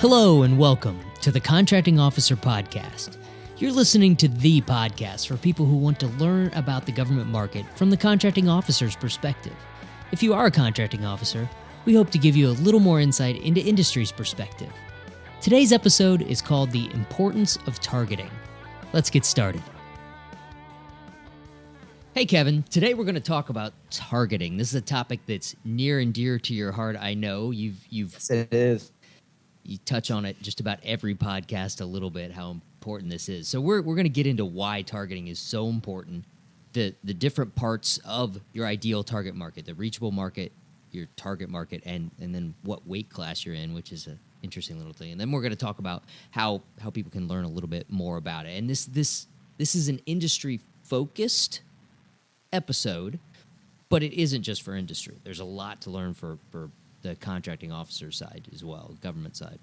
Hello and welcome to the Contracting Officer Podcast. You're listening to the podcast for people who want to learn about the government market from the contracting officer's perspective. If you are a contracting officer, we hope to give you a little more insight into industry's perspective. Today's episode is called The Importance of Targeting. Let's get started. Hey Kevin, today we're going to talk about targeting. This is a topic that's near and dear to your heart. I know Yes, it is. You touch on it just about every podcast a little bit, how important this is. So we're going to get into why targeting is so important, the different parts of your ideal target market, the reachable market, your target market, and then what weight class you're in, which is an interesting little thing. And then we're going to talk about how people can learn a little bit more about it. And this is an industry-focused episode, but it isn't just for industry. There's a lot to learn for the contracting officer side as well, government side.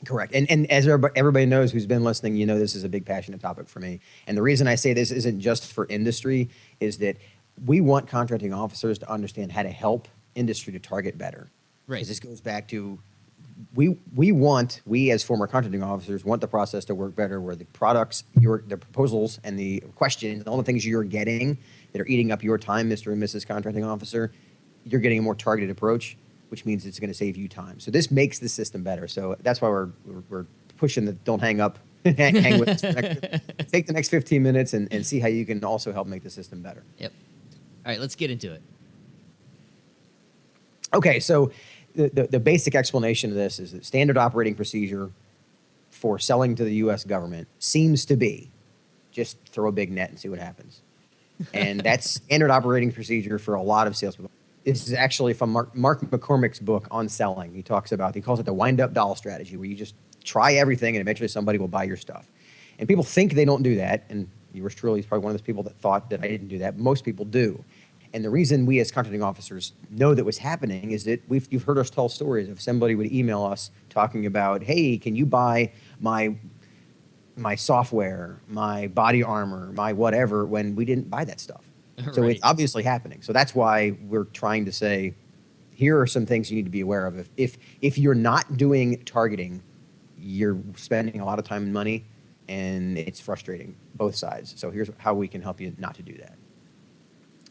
Correct. And as everybody knows who's been listening, you know this is a big passionate topic for me. And the reason I say this isn't just for industry is that we want contracting officers to understand how to help industry to target better. Right. Because this goes back to we as former contracting officers want the process to work better, where the products, the proposals and the questions and all the things you're getting that are eating up your time, Mr. and Mrs. Contracting Officer, you're getting a more targeted approach, which means it's going to save you time. So this makes the system better. So that's why we're pushing the don't hang up, hang with us. Take the next 15 minutes and see how you can also help make the system better. Yep. All right, let's get into it. Okay, so the basic explanation of this is that standard operating procedure for selling to the U.S. government seems to be just throw a big net and see what happens. And that's standard operating procedure for a lot of salespeople. This is actually from Mark McCormick's book on selling. He calls it the wind-up doll strategy, where you just try everything and eventually somebody will buy your stuff. And people think they don't do that, and yours truly is probably one of those people that thought that I didn't do that. Most people do. And the reason we as contracting officers know that what's happening is that you've heard us tell stories of somebody would email us talking about, hey, can you buy my software, my body armor, my whatever, when we didn't buy that stuff. So Right. It's obviously happening. So that's why we're trying to say, here are some things you need to be aware of. If you're not doing targeting, you're spending a lot of time and money, and it's frustrating both sides. So here's how we can help you not to do that.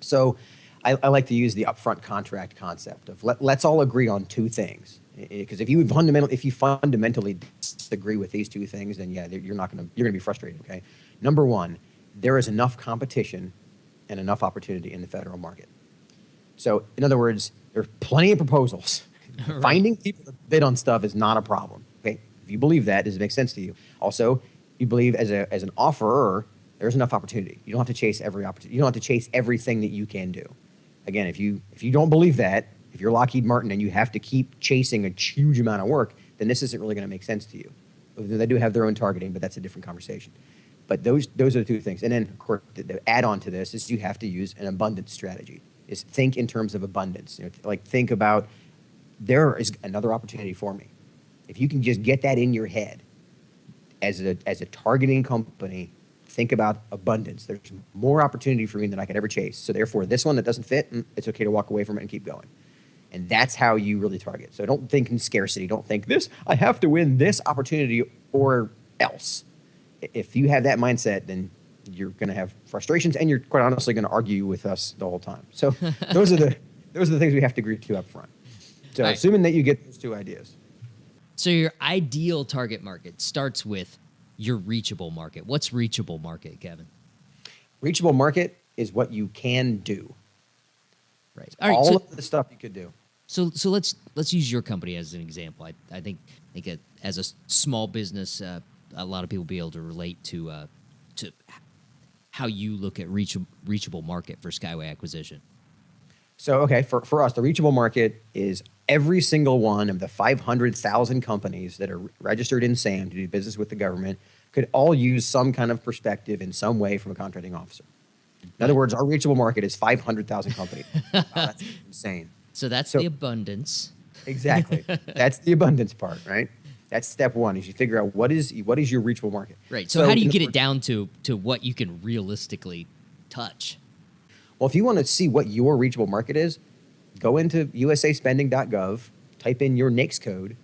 So I like to use the upfront contract concept of let's all agree on two things. Because if you fundamentally disagree with these two things, then yeah, you're going to be frustrated. Okay. Number one, there is enough competition and enough opportunity in the federal market. So in other words, there's plenty of proposals. Right. Finding people to bid on stuff is not a problem. Okay. If you believe that, does it make sense to you? Also, you believe as an offerer, there's enough opportunity. You don't have to chase every opportunity. You don't have to chase everything that you can do. Again, if you don't believe that, if you're Lockheed Martin and you have to keep chasing a huge amount of work, then this isn't really going to make sense to you. They do have their own targeting, but that's a different conversation. But those are the two things. And then, of course, the add-on to this is you have to use an abundance strategy. Is think in terms of abundance. Think about, there is another opportunity for me. If you can just get that in your head as a targeting company, think about abundance. There's more opportunity for me than I could ever chase. So therefore, this one that doesn't fit, it's okay to walk away from it and keep going. And that's how you really target. So don't think in scarcity. Don't think I have to win this opportunity or else. If you have that mindset, then you're going to have frustrations, and you're quite honestly going to argue with us the whole time. So those are the things we have to agree to up front. So Right. Assuming that you get those two ideas. So your ideal target market starts with your reachable market. What's reachable market, Kevin? Reachable market is what you can do. Right. All of the stuff you could do. So let's use your company as an example. I think as a small business, a lot of people will be able to relate to how you look at reachable market for Skyway acquisition. So, okay, for us, the reachable market is every single one of the 500,000 companies that are registered in SAM to do business with the government could all use some kind of perspective in some way from a contracting officer. In other words, our reachable market is 500,000 companies. Wow, that's insane. So that's the abundance. Exactly. That's the abundance part, right? That's step one, is you figure out what is your reachable market. Right. So how do you get it down to what you can realistically touch? Well, if you want to see what your reachable market is, go into usaspending.gov, type in your NAICS code,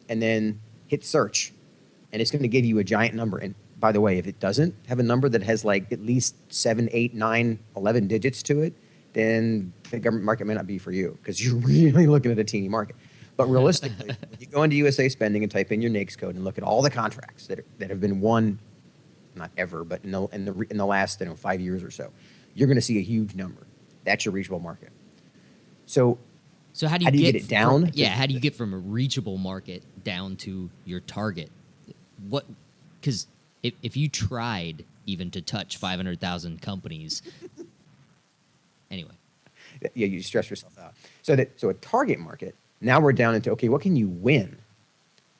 and then hit search, and it's going to give you a giant number. And by the way, if it doesn't have a number that has like at least 7, 8, 9, 11 digits to it, then the government market may not be for you, because you're really looking at a teeny market. But realistically, when you go into USA Spending and type in your NAICS code and look at all the contracts that have been won, not ever, but in the last 5 years or so, you're going to see a huge number. That's your reachable market. So how do you get it down? How do you get from a reachable market down to your target? What? Because if you tried even to touch 500,000 companies, anyway. Yeah, you stress yourself out. So a target market. Now we're down into, okay, what can you win?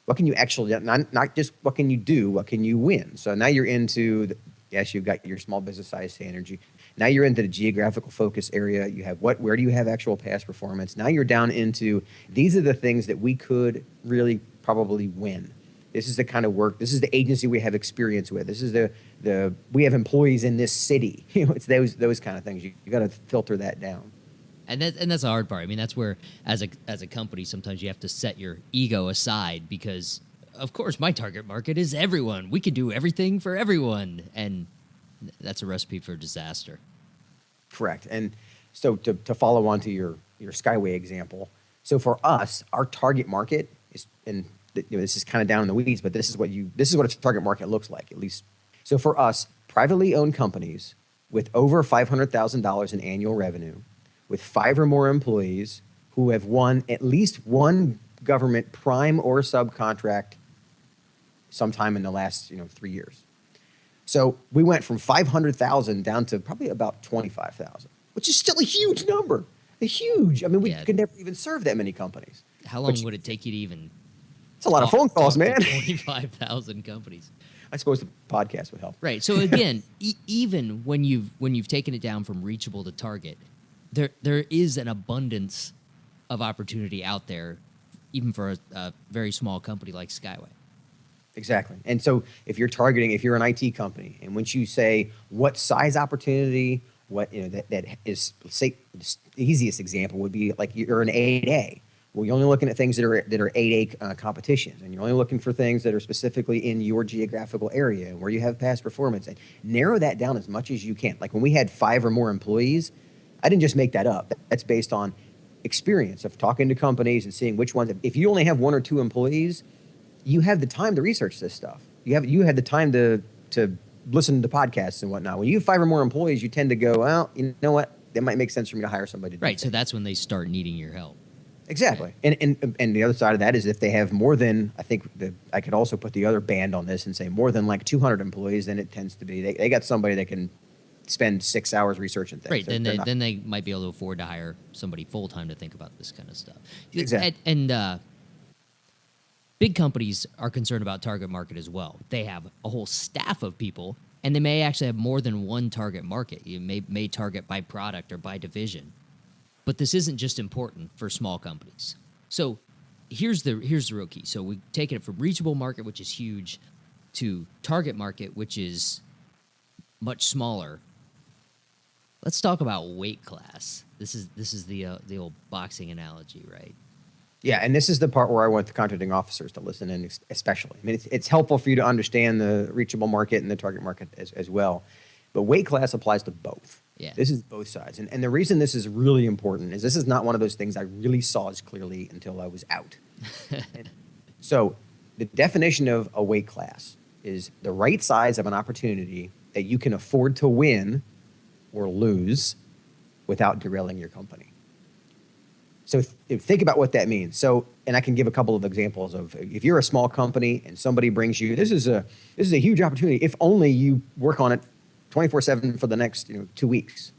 What can you actually, not just what can you do, what can you win? So now you're into, yes, you've got your small business size to energy. Now you're into the geographical focus area. You have where do you have actual past performance? Now you're down into, these are the things that we could really probably win. This is the kind of work, this is the agency we have experience with. This is we have employees in this city. It's those kind of things. You got to filter that down. And that's the hard part. I mean, that's where, as a company, sometimes you have to set your ego aside, because, of course, my target market is everyone. We can do everything for everyone, and that's a recipe for disaster. Correct. And so to follow on to your Skyway example, so for us, our target market is, and this is kind of down in the weeds, but this is what a target market looks like, at least. So for us, privately owned companies with over $500,000 in annual revenue, with 5 or more employees who have won at least one government prime or subcontract sometime in the last 3 years. So we went from 500,000 down to probably about 25,000, which is still a huge number. I mean, we could never even serve that many companies. How long would it take you to even? It's a lot of phone calls, man. 25,000 companies. I suppose the podcast would help. Right. So again, even when you've taken it down from reachable to target, there is an abundance of opportunity out there, even for a very small company like Skyway. Exactly. And so if you're an IT company, and once you say what size opportunity, that is, say, the easiest example would be like you're an 8A. Well, you're only looking at things that are 8A competitions, and you're only looking for things that are specifically in your geographical area and where you have past performance. And narrow that down as much as you can. Like when we had 5 or more employees, I didn't just make that up. That's based on experience of talking to companies and seeing which ones. If you only have 1 or 2 employees, you have the time to research this stuff. You had the time to listen to podcasts and whatnot. When you have 5 or more employees, you tend to go, well, you know what? It might make sense for me to hire somebody. Right. So that's when they start needing your help. Exactly. Right. And the other side of that is if they have more than, I could also put the other band on this and say more than like 200 employees, then it tends to be they got somebody that can spend 6 hours researching things. Right. Then they might be able to afford to hire somebody full time to think about this kind of stuff. Exactly. And big companies are concerned about target market as well. They have a whole staff of people, and they may actually have more than one target market. You may target by product or by division. But this isn't just important for small companies. So here's the real key. So we've taken it from reachable market, which is huge, to target market, which is much smaller. Let's talk about weight class. This is the old boxing analogy, right? Yeah, and this is the part where I want the contracting officers to listen in, especially. I mean, it's helpful for you to understand the reachable market and the target market as well. But weight class applies to both. Yeah. This is both sides. And the reason this is really important is this is not one of those things I really saw as clearly until I was out. So the definition of a weight class is the right size of an opportunity that you can afford to win or lose without derailing your company. So think about what that means. So, and I can give a couple of examples of if you're a small company and somebody brings you, this is a huge opportunity if only you work on it 24/7 for the next 2 weeks.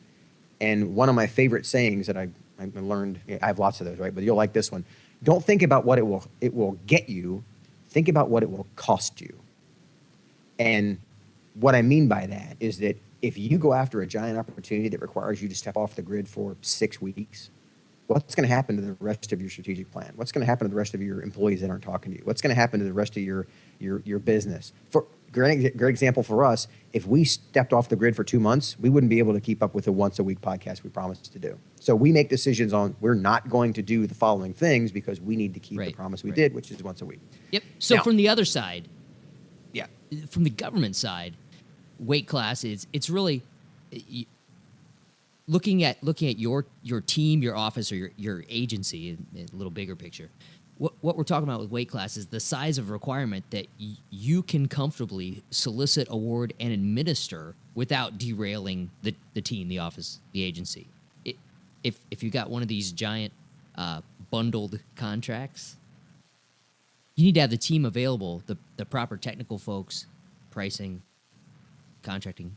And one of my favorite sayings that I learned, I have lots of those, right? But you'll like this one. Don't think about what it will get you. Think about what it will cost you. And what I mean by that is that if you go after a giant opportunity that requires you to step off the grid for 6 weeks, what's going to happen to the rest of your strategic plan? What's going to happen to the rest of your employees that aren't talking to you? What's going to happen to the rest of your business? For great example for us, if we stepped off the grid for 2 months, we wouldn't be able to keep up with the once a week podcast we promised to do. So we make decisions on we're not going to do the following things because we need to keep the promise we did, which is once a week. Yep. So now, from the other side, yeah, from the government side, weight class it's really looking at your team, your office, or your agency in a little bigger picture. What we're talking about with weight class is the size of requirement that you can comfortably solicit, award, and administer without derailing the team, the office, the agency. If you got one of these giant bundled contracts, you need to have the team available, the proper technical folks, pricing, contracting,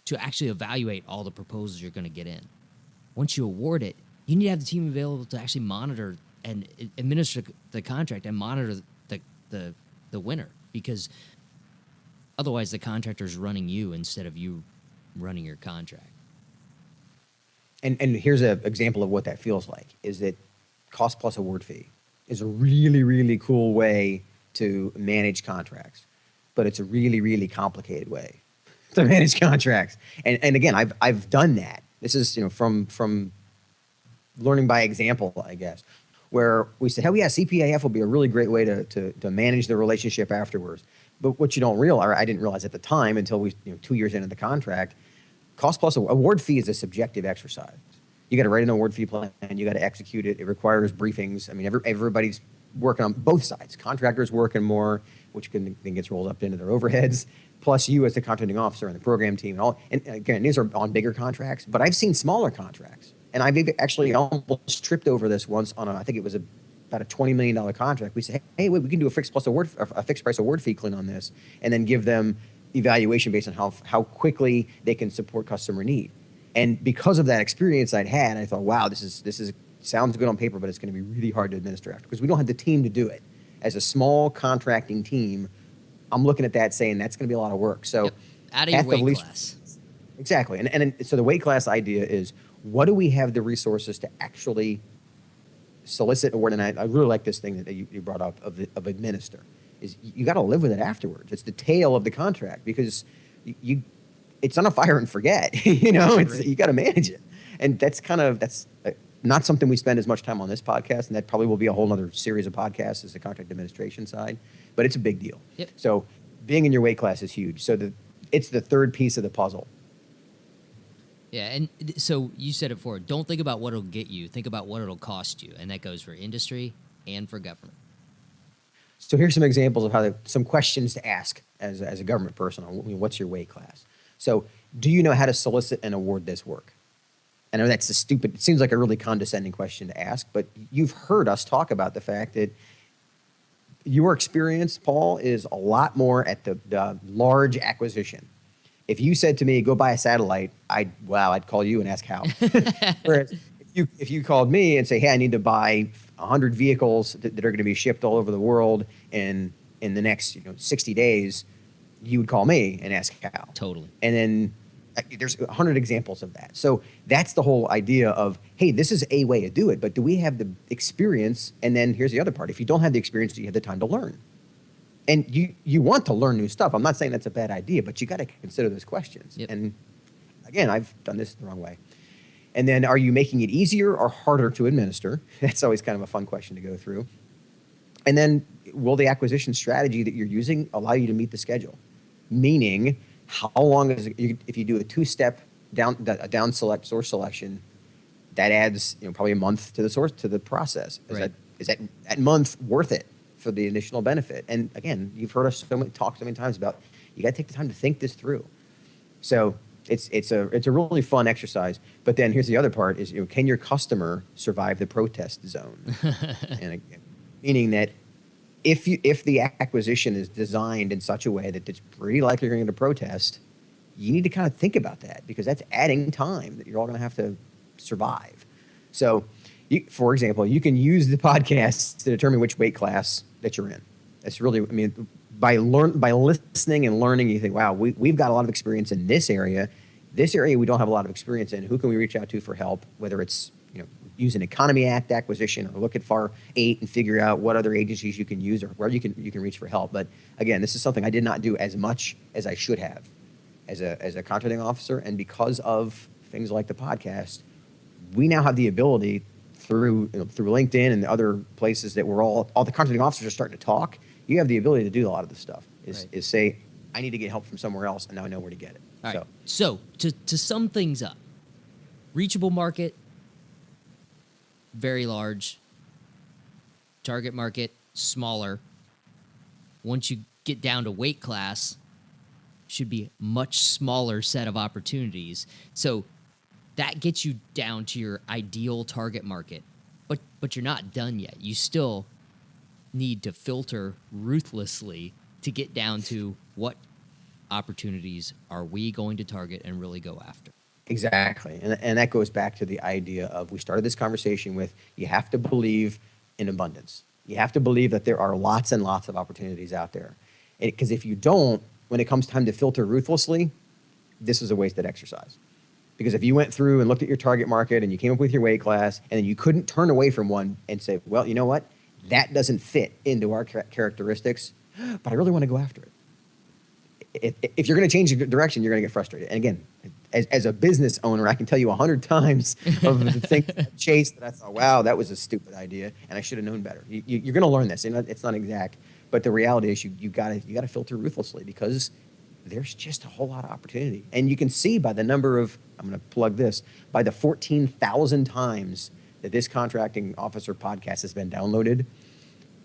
to actually evaluate all the proposals you're going to get in. Once you award it, you need to have the team available to actually monitor and administer the contract and monitor the winner, because otherwise the contractor's running you instead of you running your contract. And here's an example of what that feels like, is that cost plus award fee is a really, really cool way to manage contracts, but it's a really, really complicated way to manage contracts. And again, I've done that. This is, from learning by example, I guess, where we say, oh yeah, CPAF will be a really great way to manage the relationship afterwards. But what you don't realize, or I didn't realize at the time until we, 2 years into the contract, cost plus award fee is a subjective exercise. You got to write an award fee plan, and you got to execute it. It requires briefings. I mean, everybody's working on both sides. Contractors working more, which then gets rolled up into their overheads, plus you as the contracting officer and the program team and all. And again, these are on bigger contracts, but I've seen smaller contracts. And I've actually almost tripped over this once on I think it was about a $20 million contract. We say, hey, wait, we can do a fixed price award fee clean on this, and then give them evaluation based on how quickly they can support customer need. And because of that experience I'd had, I thought, wow, this is sounds good on paper, but it's going to be really hard to administer after, because we don't have the team to do it. As a small contracting team, I'm looking at that saying that's going to be a lot of work. So out of your weight class. Exactly. And so the weight class idea is, what do we have the resources to actually solicit award? And I really like this thing that you brought up of administer. Is you got to live with it afterwards. It's the tail of the contract, because it's on a fire and forget. You got to manage it, and that's not something we spend as much time on this podcast, and that probably will be a whole other series of podcasts as the contract administration side. But it's a big deal. Yep. So being in your weight class is huge. So it's the third piece of the puzzle. Yeah, and so you said it before. Don't think about what it'll get you. Think about what it'll cost you, and that goes for industry and for government. So here's some examples of some questions to ask as a government person on what's your weight class. So do you know how to solicit and award this work? I know it seems like a really condescending question to ask, but you've heard us talk about the fact that your experience, Paul, is a lot more at the large acquisition. If you said to me, go buy a satellite, I'd call you and ask how. Whereas if you called me and say, hey, I need to buy 100 vehicles that are going to be shipped all over the world in the next 60 days, you would call me and ask how. Totally. And then there's 100 examples of that. So that's the whole idea of, hey, this is a way to do it, but do we have the experience? And then here's the other part. If you don't have the experience, do you have the time to learn? And you want to learn new stuff. I'm not saying that's a bad idea, but you got to consider those questions. Yep. And again, I've done this the wrong way. And then, are you making it easier or harder to administer? That's always kind of a fun question to go through. And then, will the acquisition strategy that you're using allow you to meet the schedule? Meaning, how long is it, if you do a two-step down select source selection, that adds probably a month to the process. Is that month worth it for the additional benefit? And again, you've heard us talk so many times about, you got to take the time to think this through. So it's a really fun exercise. But then here's the other part: is can your customer survive the protest zone? And again, meaning that if the acquisition is designed in such a way that it's pretty likely you're going to protest, you need to kind of think about that, because that's adding time that you're all going to have to survive. So, for example, you can use the podcast to determine which weight class that you're in. That's really, by listening and learning, you think, wow, we've got a lot of experience in this area. This area we don't have a lot of experience in. Who can we reach out to for help? Whether it's use an Economy Act acquisition or look at FAR 8 and figure out what other agencies you can use or where you can reach for help. But again, this is something I did not do as much as I should have as a contracting officer. And because of things like the podcast, we now have the ability through LinkedIn and other places that we're all the contracting officers are starting to talk. You have the ability to do a lot of this stuff. Is say, I need to get help from somewhere else, and now I know where to get it. All right. So to sum things up, reachable market, very large. Target market, smaller. Once you get down to weight class, should be much smaller set of opportunities. So that gets you down to your ideal target market. But you're not done yet. You still need to filter ruthlessly to get down to what opportunities are we going to target and really go after. Exactly. And that goes back to the idea of, we started this conversation with, you have to believe in abundance. You have to believe that there are lots and lots of opportunities out there. Because if you don't, when it comes time to filter ruthlessly, this is a wasted exercise. Because if you went through and looked at your target market and you came up with your weight class and then you couldn't turn away from one and say, well, you know what? That doesn't fit into our characteristics, but I really want to go after it. If you're going to change your direction, you're going to get frustrated. And again, as a business owner, I can tell you 100 times of the things I chased that I thought, wow, that was a stupid idea, and I should have known better. You're going to learn this, and it's not exact, but the reality is you got to filter ruthlessly, because there's just a whole lot of opportunity. And you can see by the number of, I'm going to plug this, by the 14,000 times that this contracting officer podcast has been downloaded,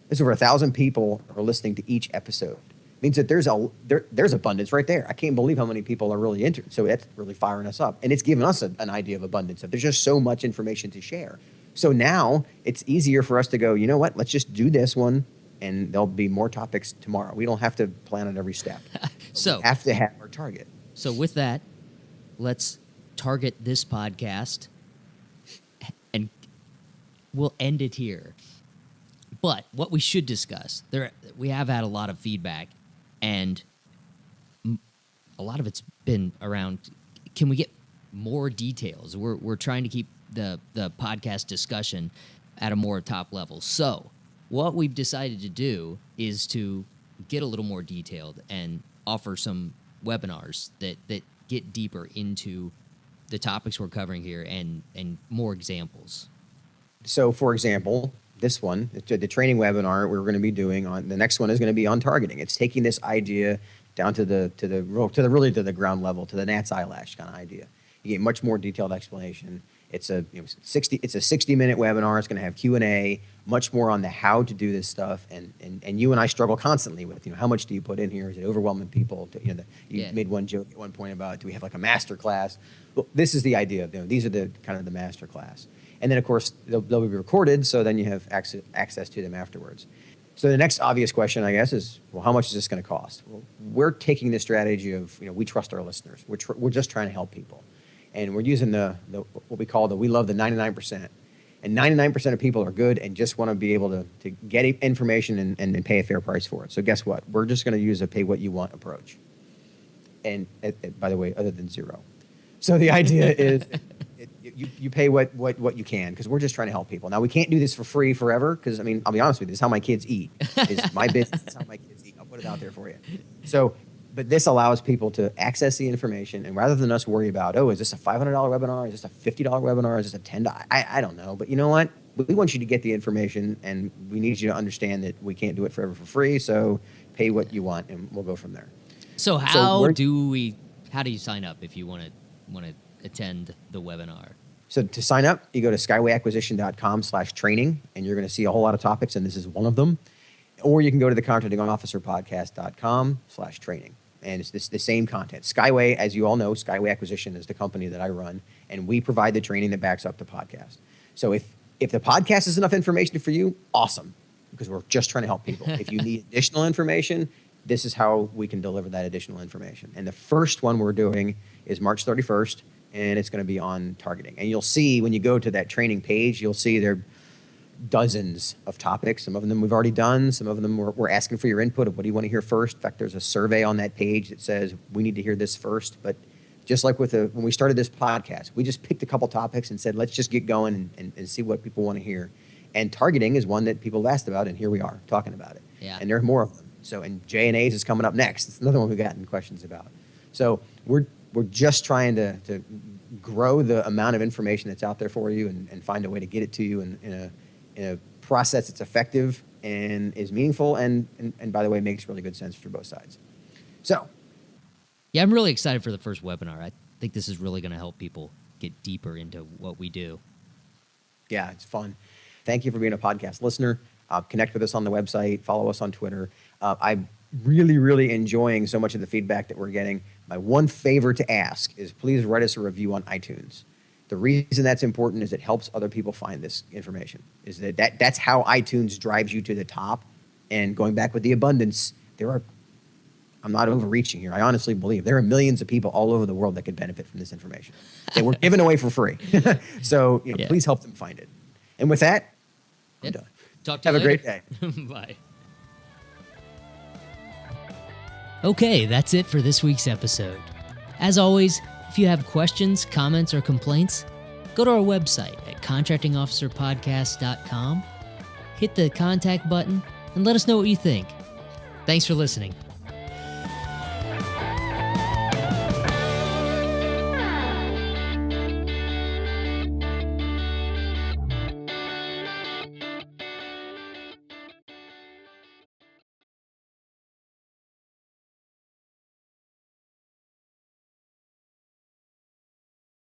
there's over 1,000 people are listening to each episode. It means that there's abundance right there. I can't believe how many people are really into it. So that's really firing us up. And it's given us an idea of abundance. There's just so much information to share. So now it's easier for us to go, you know what, let's just do this one, and there'll be more topics tomorrow. We don't have to plan on every step. So we have to have our target. So with that, let's target this podcast, and we'll end it here. But what we should discuss, we have had a lot of feedback, and a lot of it's been around, can we get more details? We're trying to keep the podcast discussion at a more top level. So what we've decided to do is to get a little more detailed and offer some webinars that get deeper into the topics we're covering here and more examples. So, for example, this one, the training webinar we're going to be doing on, the next one is going to be on targeting. It's taking this idea down to the ground level, to the gnat's eyelash kind of idea. You get much more detailed explanation. It's a 60-minute webinar. It's going to have Q&A, much more on the how to do this stuff. And you and I struggle constantly with, how much do you put in here? Is it overwhelming people? You made one joke at one point about, do we have like a master class? Well, this is the idea. These are the kind of the master class. And then, of course, they'll be recorded, so then you have access to them afterwards. So the next obvious question, I guess, is, well, how much is this going to cost? Well, we're taking the strategy of, we trust our listeners. We're just trying to help people. And we're using what we call we love the 99%. And 99% of people are good and just want to be able to get information and pay a fair price for it. So guess what? We're just going to use a pay what you want approach. And by the way, other than zero. So the idea is you pay what you can, because we're just trying to help people. Now, we can't do this for free forever, because, I'll be honest with you, this is how my kids eat. It's my business. It's how my kids eat. I'll put it out there for you. So, but this allows people to access the information, and rather than us worry about, is this a $500 webinar? Is this a $50 webinar? Is this a $10? I don't know. But you know what? We want you to get the information, and we need you to understand that we can't do it forever for free. So pay what you want, and we'll go from there. So how do you sign up if you want to attend the webinar? So to sign up, you go to skywayacquisition.com/training, and you're going to see a whole lot of topics, and this is one of them. Or you can go to the contractingofficerpodcast.com/training. And it's the same content. Skyway, as you all know, Skyway Acquisition is the company that I run, and we provide the training that backs up the podcast. So if the podcast is enough information for you, awesome, because we're just trying to help people. If you need additional information, this is how we can deliver that additional information. And the first one we're doing is March 31st, and it's going to be on targeting. And you'll see when you go to that training page, you'll see there are dozens of topics. Some of them we've already done. Some of them we're asking for your input of what do you want to hear first. In fact, there's a survey on that page that says we need to hear this first. But Just like when we started this podcast, we just picked a couple topics and said, let's just get going and see what people want to hear. And targeting is one that people asked about, and here we are talking about it. Yeah. And there are more of them. So, and J&A's is coming up next. It's another one we've gotten questions about. So we're just trying to grow the amount of information that's out there for you and find a way to get it to you in a process that's effective and is meaningful and by the way, makes really good sense for both sides. So. Yeah, I'm really excited for the first webinar. I think this is really going to help people get deeper into what we do. Yeah, it's fun. Thank you for being a podcast listener. Connect with us on the website. Follow us on Twitter. I'm really, really enjoying so much of the feedback that we're getting. My one favor to ask is please write us a review on iTunes. The reason that's important is it helps other people find this information. Is that's how iTunes drives you to the top. And going back with the abundance, I'm not overreaching here. I honestly believe there are millions of people all over the world that could benefit from this information that we're giving away for free. So please help them find it. And with that, I'm done. Talk to you later. Have a great day. Bye. Okay, that's it for this week's episode. As always, if you have questions, comments, or complaints, go to our website at contractingofficerpodcast.com, hit the contact button, and let us know what you think. Thanks for listening.